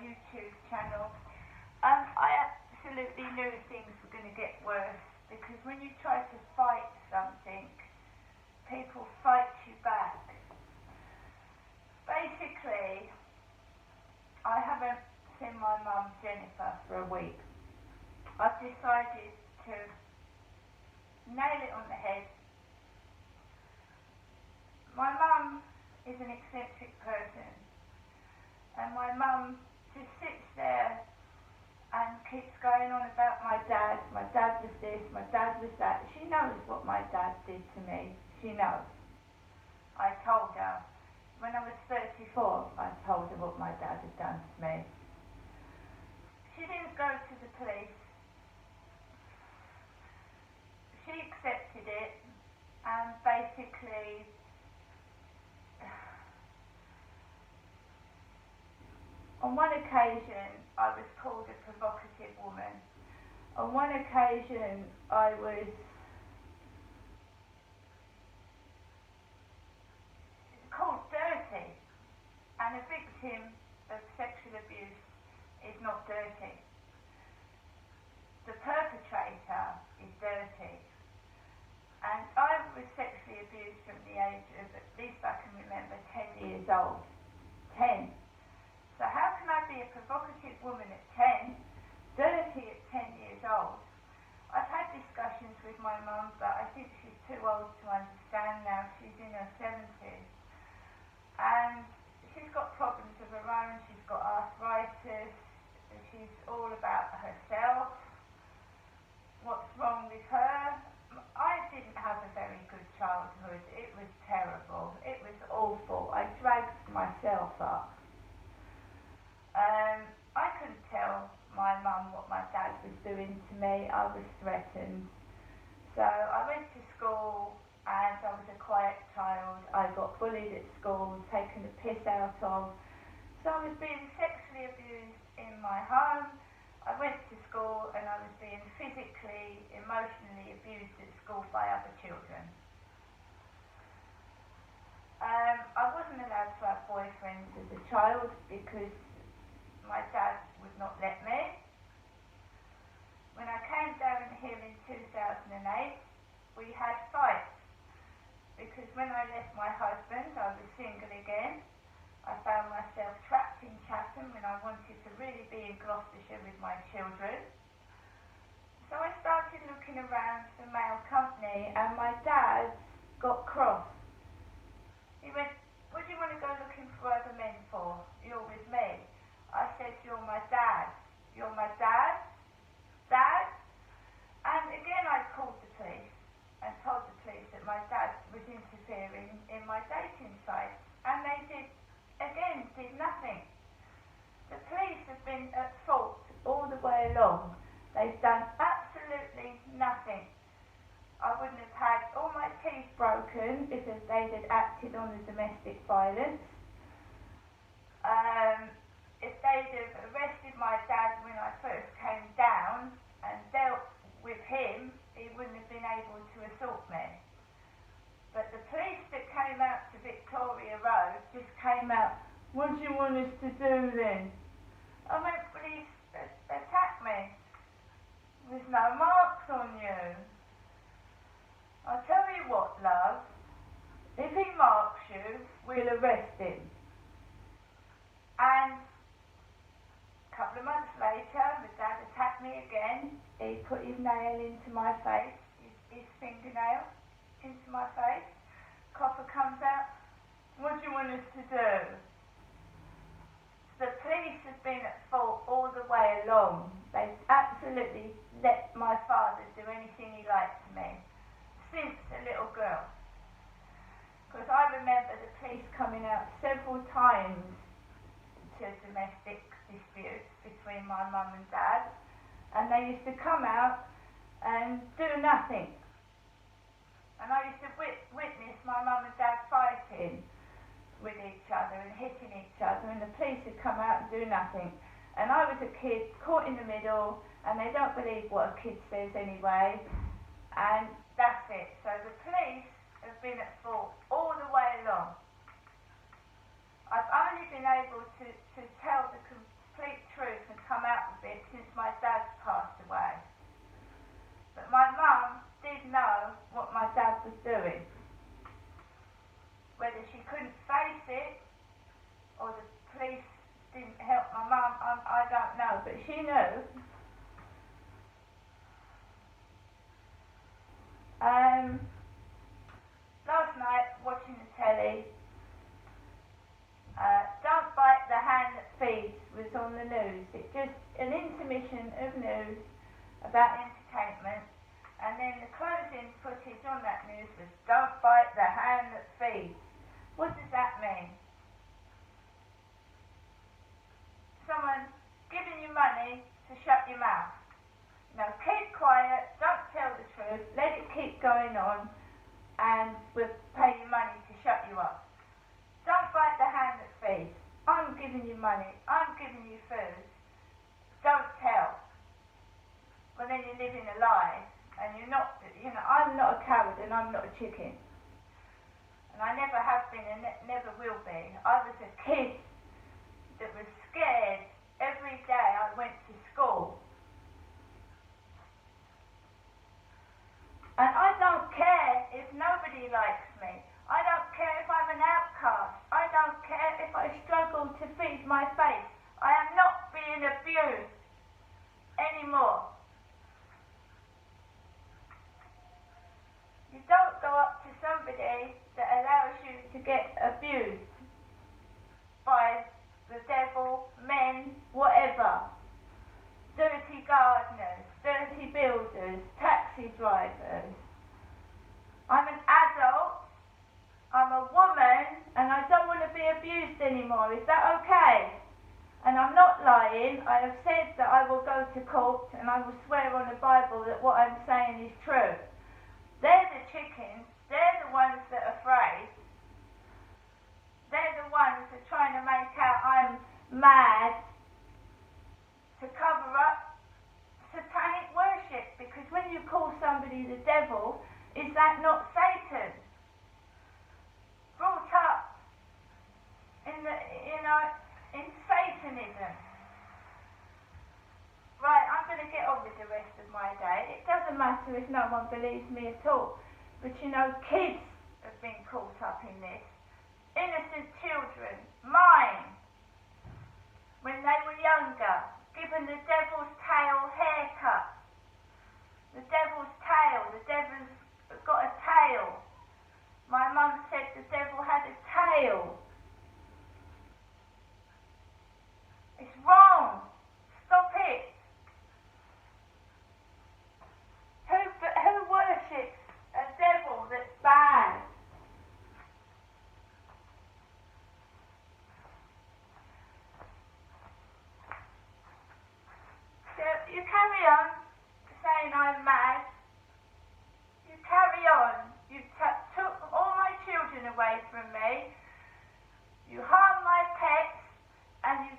YouTube channel. I absolutely knew things were going to get worse because when you try to fight something, people fight you back. Basically, I haven't seen my mum Jennifer for a week. I've decided to nail it on the head. My mum is an eccentric person, and my mum just sits there and keeps going on about my dad. My dad was this, my dad was that. She knows what my dad did to me. She knows. I told her. When I was 34, I told her what my dad had done to me. She didn't go to the police. She accepted it, and basically on one occasion I was called a provocative woman. On one occasion I was called dirty, and a victim of sexual abuse is not dirty. The perpetrator is dirty. And I was sexually abused from the age of, at least I can remember, 10 years old. 10. So how can I be a provocative woman at 10, dirty at 10 years old? I've had discussions with my mum, but I think she's too old to understand now. She's in her 70s. And she's got problems of her own. She's got arthritis. She's all about herself. What's wrong with her? I didn't have a very good childhood. It was terrible. It was awful. I dragged myself up. I couldn't tell my mum what my dad was doing to me. I was threatened. So I went to school, and I was a quiet child. I got bullied at school, taken the piss out of. So I was being sexually abused in my home. I went to school and I was being physically, emotionally abused at school by other children. I wasn't allowed to have boyfriends as a child because my dad would not let me. When I came down here in 2008, we had fights because when I left my husband, I was single again. I found myself trapped in Chatham when I wanted to really be in Gloucestershire with my children. So I started looking around for male company, and my dad got cross. He went, "What do you want to go looking for other men for? You're with me." I said, "You're my dad." "You're my dad? Dad?" And again I called the police and told the police that my dad was interfering in my dating sites, and they did nothing. The police have been at fault all the way along. They've done absolutely nothing. I wouldn't have had all my teeth broken because they had acted on the domestic violence. If they'd have arrested my dad when I first came down and dealt with him, he wouldn't have been able to assault me. But the police that came out to Victoria Road just came out, "What do you want us to do then?" I went, "Please attack me. There's no marks on you." "I'll tell you what, love, if he marks you, we'll arrest him." And a couple of months later, my dad attacked me again. He put his nail into my face, his fingernail into my face. Copper comes out, "What do you want us to do?" The police have been at fault all the way along. They've absolutely let my father do anything he liked to me since a little girl. Because I remember the police coming out several times to domestic disputes between my mum and dad, and they used to come out and do nothing. And I used to witness my mum and dad fighting with each other and hitting each other, and the police would come out and do nothing. And I was a kid caught in the middle, and they don't believe what a kid says anyway, and that's it. So the police have been at fault all the way along. I've only been able to tell the complete know, but she knew. Last night, watching the telly, Don't Bite the Hand That Feeds was on the news. It just an intermission of news about entertainment, and then the closing footage on that news was Don't Bite the Hand That Feeds. What does that mean? Someone giving you money to shut your mouth. Now keep quiet, don't tell the truth, let it keep going on, and we'll pay you money to shut you up. Don't bite the hand that feeds. I'm giving you money, I'm giving you food. Don't tell. Well, then you're living a lie, and you're not, I'm not a coward and I'm not a chicken. And I never have been and never will be. I was a kid that was scared every day I went to school. And I don't care if nobody likes me. I don't care if I'm an outcast. I don't care if I struggle to feed my face. I am not being abused anymore. You don't go up to somebody that allows you to get abused by the devil, men, whatever. Dirty gardeners, dirty builders, taxi drivers. I'm an adult, I'm a woman, and I don't want to be abused anymore. Is that okay? And I'm not lying. I have said that I will go to court and I will swear on the Bible that what I'm saying is true. They're the chickens, they're the ones that are afraid. They're the ones that are trying to make out I'm mad to cover up satanic worship, because when you call somebody the devil, is that not Satan? Brought up in in Satanism. Right, I'm going to get on with the rest of my day. It doesn't matter if no one believes me at all, but kids have been caught up in this. Innocent children, mine, when they were younger, given the devil's tail haircut. The devil's tail, the devil's got a tail. My mum said the devil had a tail. It's wrong. Stop it. Who worships a devil that's bad? You carry on saying I'm mad. You carry on. You took all my children away from me. You harm my pets, and you